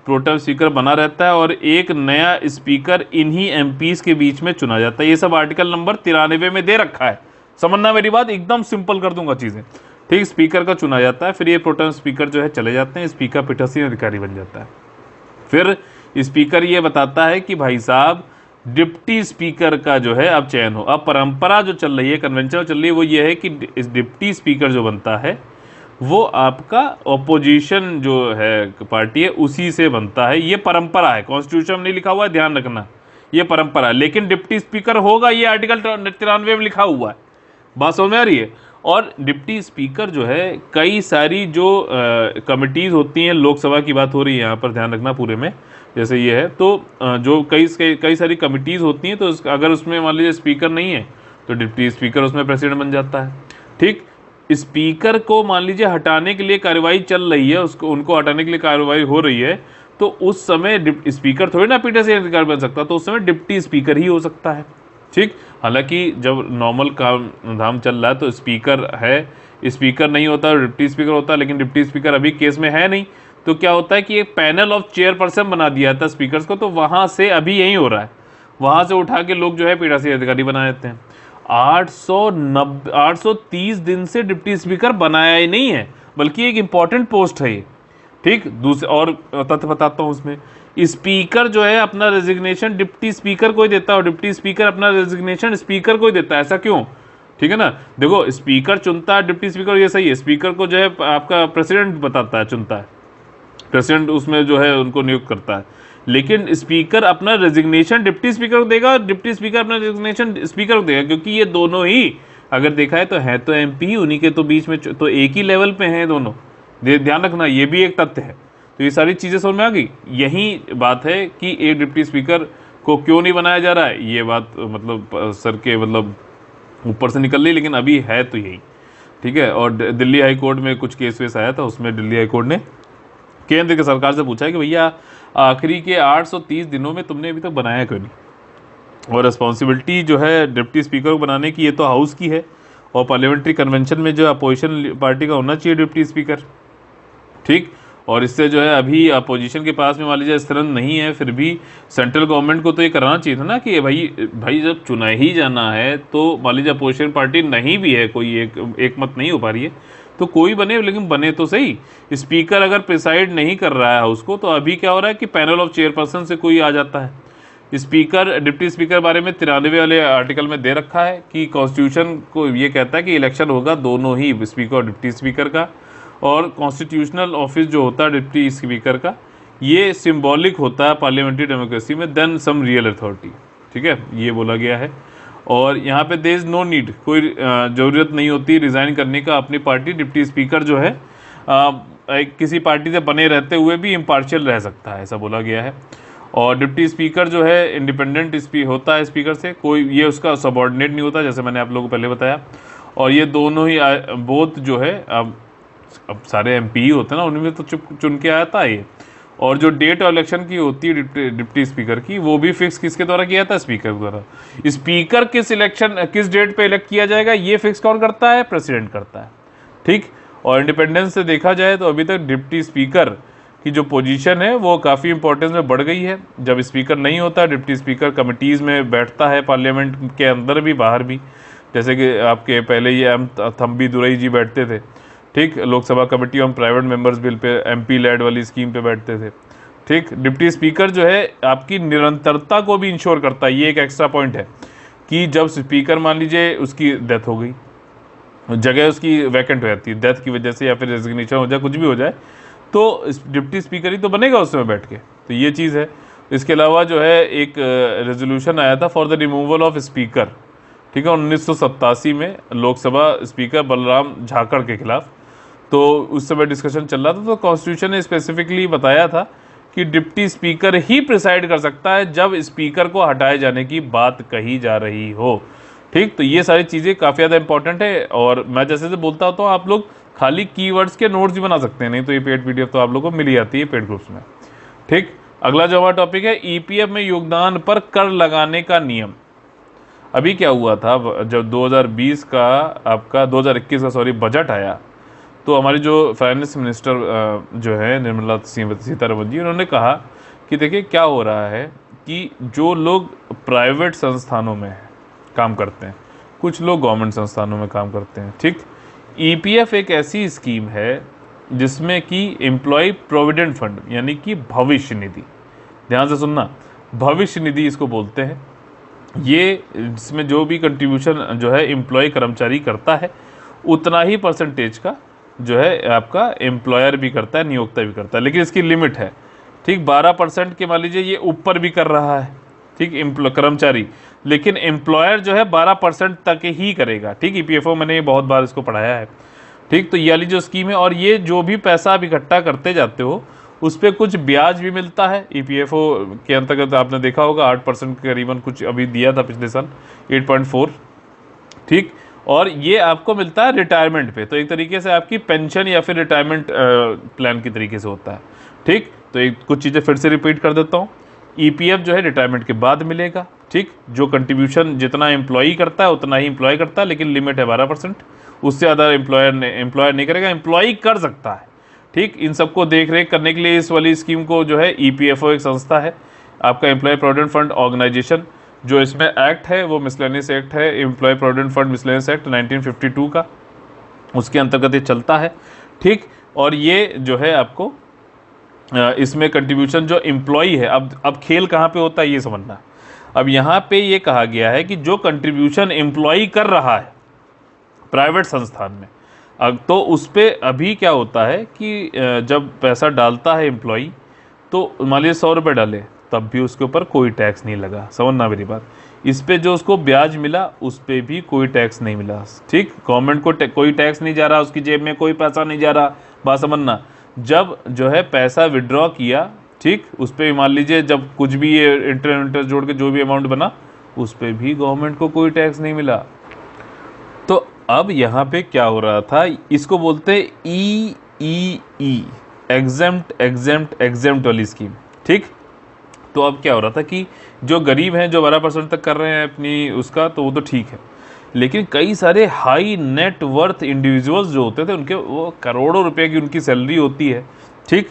प्रोटेम स्पीकर बना रहता है और एक नया स्पीकर इन्हीं एमपीज के बीच में चुना जाता है। ये सब आर्टिकल नंबर 93 में दे रखा है। समझना मेरी बात, एकदम सिंपल कर दूंगा चीजें, ठीक। स्पीकर का चुना जाता है, फिर ये प्रोटेम स्पीकर जो है चले जाते हैं, स्पीकर पीठासीन अधिकारी बन जाता है। फिर स्पीकर ये बताता है कि भाई साहब डिप्टी स्पीकर का जो है अब चयन हो। अब परंपरा जो चल रही है, कन्वेंशन चल रही है, वो ये है कि इस डिप्टी स्पीकर जो बनता है वो आपका ऑपोजिशन जो है पार्टी है उसी से बनता है। ये परंपरा है, कॉन्स्टिट्यूशन में नहीं लिखा हुआ है, ध्यान रखना, ये परंपरा है। लेकिन डिप्टी स्पीकर होगा, ये आर्टिकल 93 में लिखा हुआ है। बात समझ में आ रही है। और डिप्टी स्पीकर जो है कई सारी जो कमिटीज़ होती हैं, लोकसभा की बात हो रही है यहाँ पर, ध्यान रखना पूरे में, जैसे ये है तो जो कई सारी कमिटीज़ होती हैं, तो अगर उसमें मान लीजिए स्पीकर नहीं है तो डिप्टी स्पीकर उसमें प्रेसिडेंट बन जाता है, ठीक। स्पीकर को मान लीजिए हटाने के लिए कार्रवाई चल रही है, उसको उनको हटाने के लिए कार्रवाई हो रही है, तो उस समय स्पीकर थोड़ी ना पीठासीन अधिकारी बन सकता, तो उस समय डिप्टी स्पीकर ही हो सकता है, ठीक। हालांकि जब नॉर्मल काम धाम चल रहा है तो स्पीकर है, स्पीकर नहीं होता डिप्टी स्पीकर होता है, लेकिन डिप्टी स्पीकर अभी केस में है नहीं, तो क्या होता है कि एक पैनल ऑफ चेयरपर्सन बना दिया था स्पीकर्स को, तो वहाँ से अभी यही हो रहा है, वहाँ से उठा के लोग जो है पीठासीन अधिकारी बना देते हैं। 830 दिन से डिप्टी स्पीकर बनाया ही नहीं है, बल्कि एक इंपॉर्टेंट पोस्ट है ये, ठीक। दूसरे और तथ्य बताता हूँ उसमें, स्पीकर जो है अपना रेजिग्नेशन डिप्टी स्पीकर को ही देता है और डिप्टी स्पीकर अपना रेजिग्नेशन स्पीकर को ही देता है। ऐसा क्यों, ठीक है ना। देखो स्पीकर चुनता है डिप्टी स्पीकर, ये सही है, स्पीकर को जो है आपका प्रेसिडेंट बताता है, चुनता है, प्रेसिडेंट उसमें जो है उनको नियुक्त करता है, लेकिन स्पीकर अपना रेजिग्नेशन डिप्टी स्पीकर को देगा और डिप्टी स्पीकर अपना रेजिग्नेशन स्पीकर को देगा, क्योंकि ये दोनों ही अगर देखा है तो एमपी, उन्हीं के तो बीच में तो एक ही लेवल पे हैं दोनों, ध्यान रखना, ये भी एक तथ्य है। तो ये सारी चीज़ें समझ में आ गई। यही बात है कि एक डिप्टी स्पीकर को क्यों नहीं बनाया जा रहा है, ये बात मतलब सर के मतलब ऊपर से निकल रही, लेकिन अभी है तो यही, ठीक है। और दिल्ली हाई कोर्ट में कुछ केस वेस आया था, उसमें दिल्ली हाई कोर्ट ने केंद्र की सरकार से पूछा है कि भैया आखिरी के 830 दिनों में तुमने अभी तक बनाया क्यों नहीं, और रिस्पॉन्सिबिलिटी जो है डिप्टी स्पीकर को बनाने की ये तो हाउस की है, और पार्लियामेंट्री कन्वेंशन में जो अपोजिशन पार्टी का होना चाहिए डिप्टी स्पीकर, ठीक। और इससे जो है अभी अपोजिशन के पास में मान लीजिए स्थिरन नहीं है, फिर भी सेंट्रल गवर्नमेंट को तो ये कराना चाहिए था ना कि भाई जब चुना ही जाना है तो मान लीजिए अपोजिशन पार्टी नहीं भी है, कोई एक मत नहीं हो पा रही है, तो कोई बने, लेकिन बने तो सही। स्पीकर अगर प्रिसाइड नहीं कर रहा है हाउस को, तो अभी क्या हो रहा है कि पैनल ऑफ चेयरपर्सन से कोई आ जाता है। स्पीकर डिप्टी स्पीकर बारे में 93 वाले आर्टिकल में दे रखा है कि कॉन्स्टिट्यूशन को ये कहता है कि इलेक्शन होगा दोनों ही स्पीकर और डिप्टी स्पीकर का, और कॉन्स्टिट्यूशनल ऑफिस जो होता है डिप्टी स्पीकर का ये सिंबॉलिक होता है पार्लियामेंट्री डेमोक्रेसी में देन सम रियल अथॉरिटी, ठीक है, ये बोला गया है। और यहाँ पे देयर इज नो नीड, कोई ज़रूरत नहीं होती रिज़ाइन करने का अपनी पार्टी। डिप्टी स्पीकर जो है किसी पार्टी से बने रहते हुए भी इम्पार्शियल रह सकता है, ऐसा बोला गया है। और डिप्टी स्पीकर जो है इंडिपेंडेंट होता है स्पीकर से, कोई ये उसका सबॉर्डिनेट नहीं होता, जैसे मैंने आप लोगों को पहले बताया। और ये दोनों ही बोथ जो है अब सारे एमपी ही होते हैं ना, उनमें तो चुन के आता है ये। और जो डेट इलेक्शन की होती है डिप्टी स्पीकर की, वो भी फिक्स किसके द्वारा किया था, स्पीकर द्वारा। स्पीकर किस डेट पे इलेक्ट किया जाएगा ये फिक्स कौन करता है, प्रेसिडेंट करता है, ठीक। और इंडिपेंडेंस से देखा जाए तो अभी तक डिप्टी स्पीकर की जो पोजीशन है वो काफ़ी इंपॉर्टेंस में बढ़ गई है। जब स्पीकर नहीं होता, डिप्टी स्पीकर कमिटीज़ में बैठता है, पार्लियामेंट के अंदर भी बाहर भी, जैसे कि आपके पहले ये एम थम्बी दुरई जी बैठते थे, ठीक, Lok Sabha committee on private members bill pay MP lead वाली स्कीम पे बैठते थे, ठीक। डिप्टी स्पीकर जो है आपकी निरंतरता को भी इंश्योर करता है, ये एक एक्स्ट्रा पॉइंट है कि जब स्पीकर मान लीजिए उसकी डेथ हो गई, जगह उसकी वैकेंट हो जाती है डेथ की वजह से, या फिर रेजिग्नेशन हो जाए, कुछ भी हो जाए, तो डिप्टी स्पीकर ही तो बनेगा उस समय बैठ के, तो ये चीज़ है। इसके अलावा जो है एक रेजोल्यूशन आया था for the removal of speaker, ठीक है, 1987 में लोकसभा स्पीकर बलराम झाकड़ के खिलाफ, तो उस समय डिस्कशन चल रहा था। तो कॉन्स्टिट्यूशन ने स्पेसिफिकली बताया था कि डिप्टी स्पीकर ही प्रिसाइड कर सकता है जब स्पीकर को हटाए जाने की बात कही जा रही हो, ठीक। तो ये सारी चीज़ें काफ़ी ज़्यादा इंपॉर्टेंट है, और मैं जैसे बोलता होता हूँ, आप लोग खाली कीवर्ड्स के नोट्स भी बना सकते हैं, नहीं तो ये पेड पीडीएफ तो आप लोगों को मिल जाती है पेड ग्रुप्स में, ठीक। अगला जो हमारा टॉपिक है ईपीएफ में योगदान पर कर लगाने का नियम। अभी क्या हुआ था, जब 2021 का बजट आया, तो हमारी जो फाइनेंस मिनिस्टर जो है निर्मला सीतारमण जी, उन्होंने कहा कि देखिए क्या हो रहा है कि जो लोग प्राइवेट संस्थानों में काम करते हैं, कुछ लोग गवर्नमेंट संस्थानों में काम करते हैं, ठीक। ईपीएफ एक ऐसी स्कीम है जिसमें कि एम्प्लॉय प्रोविडेंट फंड यानी कि भविष्य निधि, ध्यान से सुनना, भविष्य निधि इसको बोलते हैं। ये जिसमें जो भी कंट्रीब्यूशन जो है एम्प्लॉय कर्मचारी करता है उतना ही परसेंटेज का जो है आपका एम्प्लॉयर भी करता है, नियोक्ता भी करता है, लेकिन इसकी लिमिट है, ठीक। 12% के मान लीजिए ये ऊपर भी कर रहा है, ठीक, कर्मचारी, लेकिन एम्प्लॉयर जो है 12% तक ही करेगा, ठीक। ईपीएफओ मैंने बहुत बार इसको पढ़ाया है, ठीक। तो ये वाली जो स्कीम है, और ये जो भी पैसा आप इकट्ठा करते जाते हो उस पर कुछ ब्याज भी मिलता है। ईपीएफओ के अंतर्गत आपने देखा होगा 8% के करीबन कुछ अभी दिया था पिछले साल, 8.4, ठीक। और ये आपको मिलता है रिटायरमेंट पे, तो एक तरीके से आपकी पेंशन या फिर रिटायरमेंट प्लान की तरीके से होता है, ठीक। तो एक कुछ चीज़ें फिर से रिपीट कर देता हूँ। ईपीएफ जो है रिटायरमेंट के बाद मिलेगा, ठीक। जो कंट्रीब्यूशन जितना एम्प्लॉई करता है उतना ही एम्प्लॉय करता है, लेकिन लिमिट है 12%, उससे ज़्यादा एम्प्लॉयर नहीं करेगा, एम्प्लॉई कर सकता है, ठीक। इन सबको देख रेख करने के लिए इस वाली स्कीम को जो है, ईपीएफओ एक संस्था है, आपका एम्प्लॉय प्रोविडेंट फंड ऑर्गेनाइजेशन, जो इसमें एक्ट है वो मिसलेनियस एक्ट है, employ provident fund miscellaneous act 1952 का, उसके अंतर्गत ये चलता है, ठीक। और ये जो है आपको इसमें कंट्रीब्यूशन जो एम्प्लॉई है, अब खेल कहाँ पे होता है ये समझना। अब यहाँ पे ये कहा गया है कि जो कंट्रीब्यूशन एम्प्लॉई कर रहा है प्राइवेट संस्थान में, तो उस पर अभी क्या होता है कि जब पैसा डालता है एम्प्लॉई, तो मान लीजिए 100 रुपये डाले, तब भी उसके ऊपर कोई टैक्स नहीं लगा, समझना मेरी बात। इस पे जो उसको ब्याज मिला उस पे भी कोई टैक्स नहीं मिला, ठीक। गवर्नमेंट को कोई टैक्स नहीं जा रहा, उसकी जेब में कोई पैसा नहीं जा रहा, बात समझना। जब जो है पैसा विड्रॉ किया, ठीक, उस पर मान लीजिए जब कुछ भी ये इंटरेस्ट जोड़ के जो भी अमाउंट बना उस पर भी गवर्नमेंट को कोई टैक्स नहीं मिला। तो अब यहाँ पे क्या हो रहा था, इसको बोलते ई एग्जेम्प्ट वाली स्कीम, ठीक। तो अब क्या हो रहा था कि जो गरीब हैं, जो 12% तक कर रहे हैं अपनी उसका, तो वो तो ठीक है, लेकिन कई सारे हाई नेट वर्थ इंडिविजुअल्स जो होते थे, उनके वो करोड़ों रुपए की उनकी सैलरी होती है, ठीक।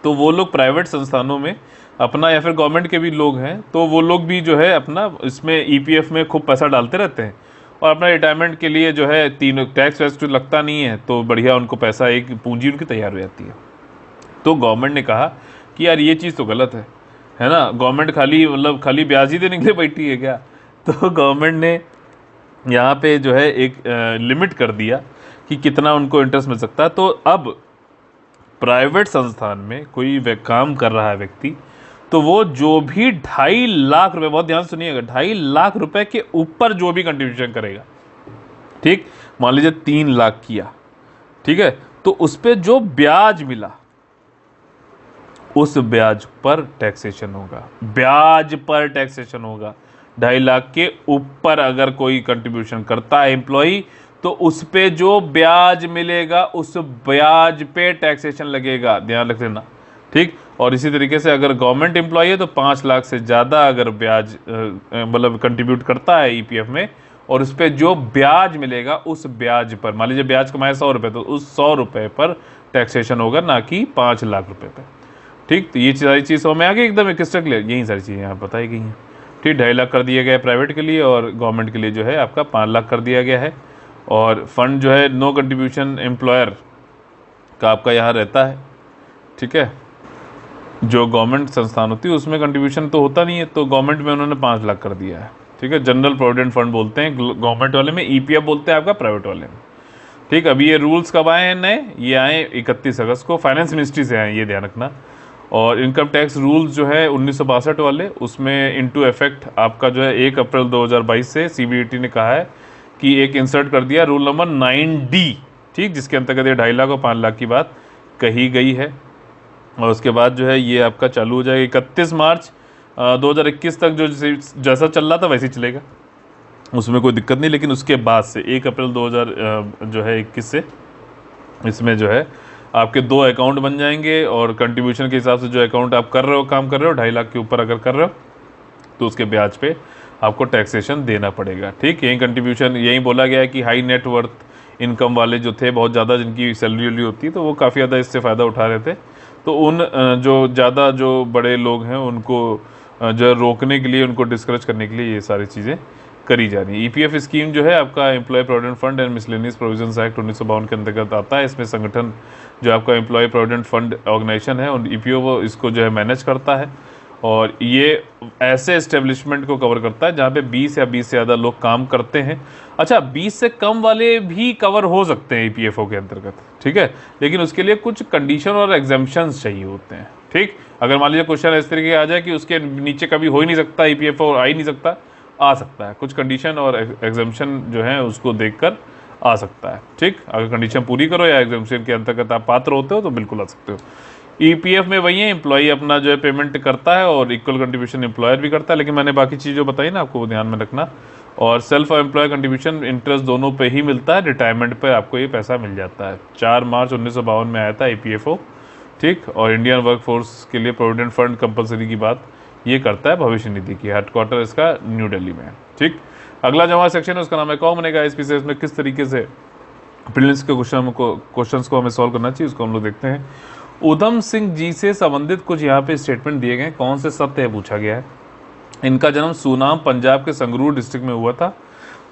तो वो लोग प्राइवेट संस्थानों में अपना, या फिर गवर्नमेंट के भी लोग हैं, तो वो लोग भी जो है अपना इसमें ईपीएफ में खूब पैसा डालते रहते हैं, और अपना रिटायरमेंट के लिए जो है तीनों टैक्स वैक्स तो लगता नहीं है, तो बढ़िया उनको पैसा, एक पूंजी उनकी तैयार हो जाती है। तो गवर्नमेंट ने कहा कि यार ये चीज़ तो गलत है ना, गवर्नमेंट खाली ब्याज ही देने के लिए बैठी है क्या। तो गवर्नमेंट ने यहाँ पे जो है एक लिमिट कर दिया कि कितना उनको इंटरेस्ट मिल सकता है। तो अब प्राइवेट संस्थान में कोई काम कर रहा है व्यक्ति, तो वो जो भी 2.5 लाख रुपए, बहुत ध्यान सुनिएगा, 2.5 लाख रुपए के ऊपर जो भी कंट्रीब्यूशन करेगा, ठीक, मान लीजिए 3 लाख किया, ठीक है, तो उस पर जो ब्याज मिला उस ब्याज पर टैक्सेशन होगा, ब्याज पर टैक्सेशन होगा। 2.5 लाख के ऊपर अगर कोई कंट्रीब्यूशन करता है एम्प्लॉई, तो उस पे जो ब्याज मिलेगा उस ब्याज पे टैक्सेशन लगेगा, ध्यान रख लेना, ठीक। और इसी तरीके से अगर गवर्नमेंट एम्प्लॉई है तो 5 लाख से ज़्यादा अगर ब्याज मतलब कंट्रीब्यूट करता है ईपीएफ में, और उस पर जो ब्याज मिलेगा उस ब्याज पर, मान लीजिए ब्याज कमाए 100 रुपये, तो उस 100 रुपये पर टैक्सेशन होगा, ना कि 5 लाख रुपये पर, ठीक। तो ये सारी चीज़ समझ में आ गई एकदम क्रिस्टल क्लियर, यही सारी चीज़ें यहाँ बताई गई हैं, ठीक। 2.5 लाख कर दिया गया है प्राइवेट के लिए, और गवर्नमेंट के लिए जो है आपका 5 लाख कर दिया गया है। और फंड जो है नो कंट्रीब्यूशन एम्प्लॉयर का आपका यहाँ रहता है, ठीक है। जो गवर्नमेंट संस्थान होती है उसमें कंट्रीब्यूशन तो होता नहीं है, तो गवर्नमेंट में उन्होंने 5 लाख कर दिया है, ठीक है। जनरल प्रोविडेंट फंड बोलते हैं गवर्नमेंट वाले में, ईपीएफ बोलते हैं आपका प्राइवेट वाले में, ठीक। अभी ये रूल्स कब आए हैं नए, ये आए 31 अगस्त को, फाइनेंस मिनिस्ट्री से आए, ये ध्यान रखना। और इनकम टैक्स रूल्स जो है 1962 वाले, उसमें इनटू इफेक्ट आपका जो है 1 अप्रैल 2022 से सीबीडीटी ने कहा है कि एक इंसर्ट कर दिया रूल नंबर 9D, ठीक, जिसके अंतर्गत ये 2.5 लाख और 5 लाख की बात कही गई है। और उसके बाद जो है ये आपका चालू हो जाएगा 31 मार्च 2021 तक, जो जैसा चल रहा था वैसे ही चलेगा, उसमें कोई दिक्कत नहीं। लेकिन उसके बाद से 1 अप्रैल 2021 से इसमें जो है आपके 2 अकाउंट बन जाएंगे, और कंट्रीब्यूशन के हिसाब से जो अकाउंट आप कर रहे हो, काम कर रहे हो, 2.5 लाख के ऊपर अगर कर रहे हो तो उसके ब्याज पे आपको टैक्सेशन देना पड़ेगा, ठीक। यही कंट्रीब्यूशन, यही बोला गया है कि हाई नेटवर्थ इनकम वाले जो थे, बहुत ज़्यादा जिनकी सैलरी वैलरी होती है, तो वो काफ़ी ज़्यादा इससे फ़ायदा उठा रहे थे। तो उन जो ज़्यादा जो बड़े लोग हैं उनको जो रोकने के लिए, उनको डिस्करेज करने के लिए ये सारी चीज़ें करी जा रही है। ईपीएफ स्कीम जो है आपका employ provident fund and miscellaneous provisions act 1952 के अंतर्गत आता है। इसमें संगठन जो आपका एम्प्लॉय प्रोविडेंट फंड ऑर्गेनाइजेशन है, और ईपीएफ इसको जो है मैनेज करता है, और ये ऐसे एस्टेब्लिशमेंट को कवर करता है जहाँ पे 20 या 20 से ज़्यादा लोग काम करते हैं। अच्छा, 20 से कम वाले भी कवर हो सकते हैं ईपीएफओ के अंतर्गत, ठीक है, लेकिन उसके लिए कुछ कंडीशन और एग्जाम्पशंस चाहिए होते हैं। ठीक, अगर मान लीजिए क्वेश्चन इस तरीके आ जाए कि उसके नीचे कभी हो ही नहीं सकता ईपीएफओ, और आ ही नहीं सकता, आ सकता है, कुछ कंडीशन और एग्जाम्पशन जो है उसको देखकर आ सकता है। ठीक, अगर कंडीशन पूरी करो या एग्जाम्पशन के अंतर्गत आप पात्र होते हो तो बिल्कुल आ सकते हो। ईपीएफ में वही है, एम्प्लॉई अपना जो है पेमेंट करता है और इक्वल कंट्रीब्यूशन एम्प्लॉयर भी करता है, लेकिन मैंने बाकी चीज़ जो बताई ना आपको वो ध्यान में रखना। और सेल्फ एम्प्लॉय कंट्रीब्यूशन इंटरेस्ट दोनों पे ही मिलता है, रिटायरमेंट पर आपको ये पैसा मिल जाता है। 4 मार्च 1952 में आया था ईपीएफओ। ठीक, और इंडियन वर्कफोर्स के लिए प्रोविडेंट फंड कंपलसरी की बात ये करता है भविष्य निधि की। हेडक्वार्टर इसका न्यू दिल्ली में है। ठीक, अगला जो हमारा सेक्शन है उसका नाम है कौन बनेगा एसपी। इसमें किस तरीके से प्रीलिम्स के क्वेश्चंस को हमें सॉल्व करना चाहिए उसको हम लोग देखते हैं। उधम सिंह जी से संबंधित कुछ यहाँ पे स्टेटमेंट दिए गए, कौन से सत्य है पूछा गया है। इनका जन्म सूनाम पंजाब के संगरूर डिस्ट्रिक्ट में हुआ था,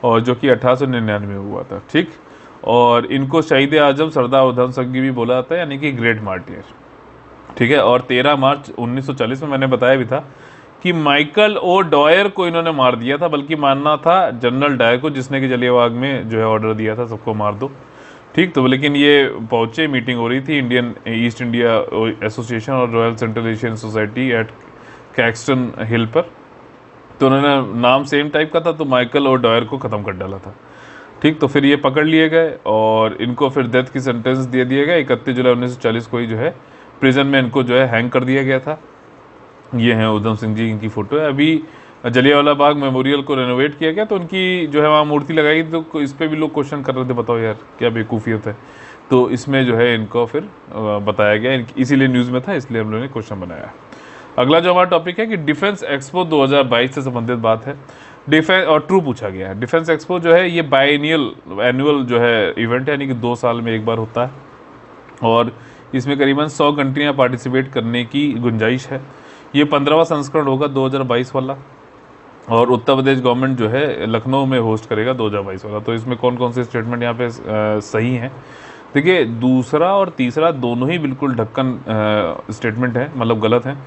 और जो कि 1899 में हुआ था। ठीक, और इनको शहीद आजम सरदार उधम सिंह जी भी बोला जाता है, यानी कि ग्रेट मार्टियर। ठीक है, और 13 मार्च 1940 में मैंने बताया भी था कि माइकल ओ डॉयर को इन्होंने मार दिया था, बल्कि मानना था जनरल डायर को, जिसने कि जलियांवाला में जो है ऑर्डर दिया था सबको मार दो। ठीक, तो लेकिन ये पहुंचे, मीटिंग हो रही थी इंडियन ईस्ट इंडिया एसोसिएशन और Royal Central Asian Society at Caxton Hall पर, तो उन्होंने नाम सेम टाइप का था, तो माइकल ओ डॉयर को ख़त्म कर डाला था। ठीक, तो फिर ये पकड़ लिए गए और इनको फिर डेथ की सेंटेंस दे दिया गया। 31 जुलाई 1940 को ही जो है प्रिजन में इनको जो है हैंग कर दिया गया था। ये हैं उधम सिंह जी, इनकी फ़ोटो है। अभी जलियांवाला बाग मेमोरियल को रेनोवेट किया गया, तो उनकी जो है वहाँ मूर्ति लगाई, तो इस पर भी लोग क्वेश्चन कर रहे थे, बताओ यार क्या बेवकूफ़ियत है। तो इसमें जो है इनको फिर बताया गया, इसीलिए न्यूज़ में था, इसलिए हम लोगों ने क्वेश्चन बनाया। अगला जो हमारा टॉपिक है कि डिफेंस एक्सपो 2022 से संबंधित बात है। डिफेंस और ट्रू पूछा गया है। डिफेंस एक्सपो जो है ये एनुअल जो है इवेंट है, यानी कि 2 साल में एक बार होता है, और इसमें करीबन 100 कंट्रियाँ पार्टिसिपेट करने की गुंजाइश है। ये 15वां संस्करण होगा 2022 वाला, और उत्तर प्रदेश गवर्नमेंट जो है लखनऊ में होस्ट करेगा 2022 वाला। तो इसमें कौन कौन से स्टेटमेंट यहाँ पे सही हैं? देखिए, दूसरा और तीसरा दोनों ही बिल्कुल ढक्कन स्टेटमेंट है, मतलब गलत है।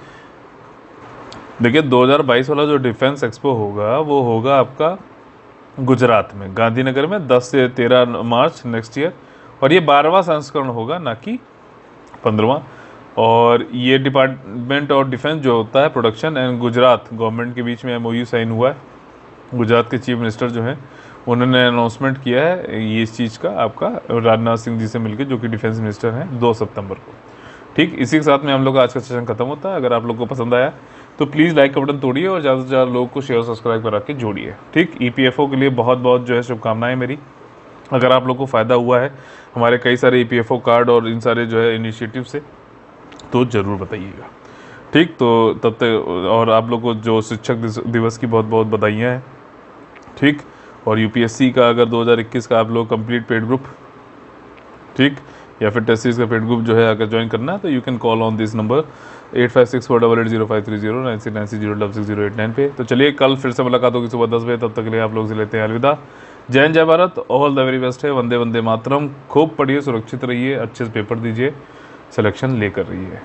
देखिए, 2022 वाला जो डिफेंस एक्सपो होगा वो होगा आपका गुजरात में, गांधीनगर में 10 से 13 मार्च नेक्स्ट ईयर, और ये 12वां संस्करण होगा, ना कि 15वां। और ये डिपार्टमेंट ऑफ डिफेंस जो होता है प्रोडक्शन एंड गुजरात गवर्नमेंट के बीच में एमओयू साइन हुआ है। गुजरात के चीफ मिनिस्टर जो हैं उन्होंने अनाउंसमेंट किया है ये इस चीज़ का आपका राजनाथ सिंह जी से मिलकर, जो कि डिफेंस मिनिस्टर हैं, 2 सितंबर को। ठीक, इसी के साथ में हम लोग का आज का सेशन खत्म होता है। अगर आप लोग को पसंद आया तो प्लीज़ लाइक का बटन तोड़िए और ज़्यादा से ज़्यादा लोगों को शेयर सब्सक्राइब करा के जोड़िए। ठीक, ईपीएफओ के लिए बहुत बहुत जो है शुभकामनाएं मेरी। अगर आप लोग को फ़ायदा हुआ है हमारे कई सारे ईपीएफओ कार्ड और इन सारे जो है इनिशिएटिव से, तो ज़रूर बताइएगा। ठीक, तो तब तक, और आप लोग को जो शिक्षक दिवस की बहुत बहुत बधाइयाँ हैं। ठीक, और यूपीएससी का अगर 2021 का आप लोग कंप्लीट पेड ग्रुप, ठीक, या फिर टेस्ट सीरीज का पेड ग्रुप जो है अगर ज्वाइन करना है तो you can call on this number 8564880530 9696066089 पे। तो चलिए, कल फिर से मुलाकात होगी सुबह 10 बजे। तब तक के लिए आप लोग से लेते हैं अलविदा। जय हिंद, जय Bharat, all the very best है। वंदे वंदे मातरम। खूब पढ़िए, सुरक्षित रहिए, अच्छे से पेपर दीजिए, सिलेक्शन लेकर रहिए।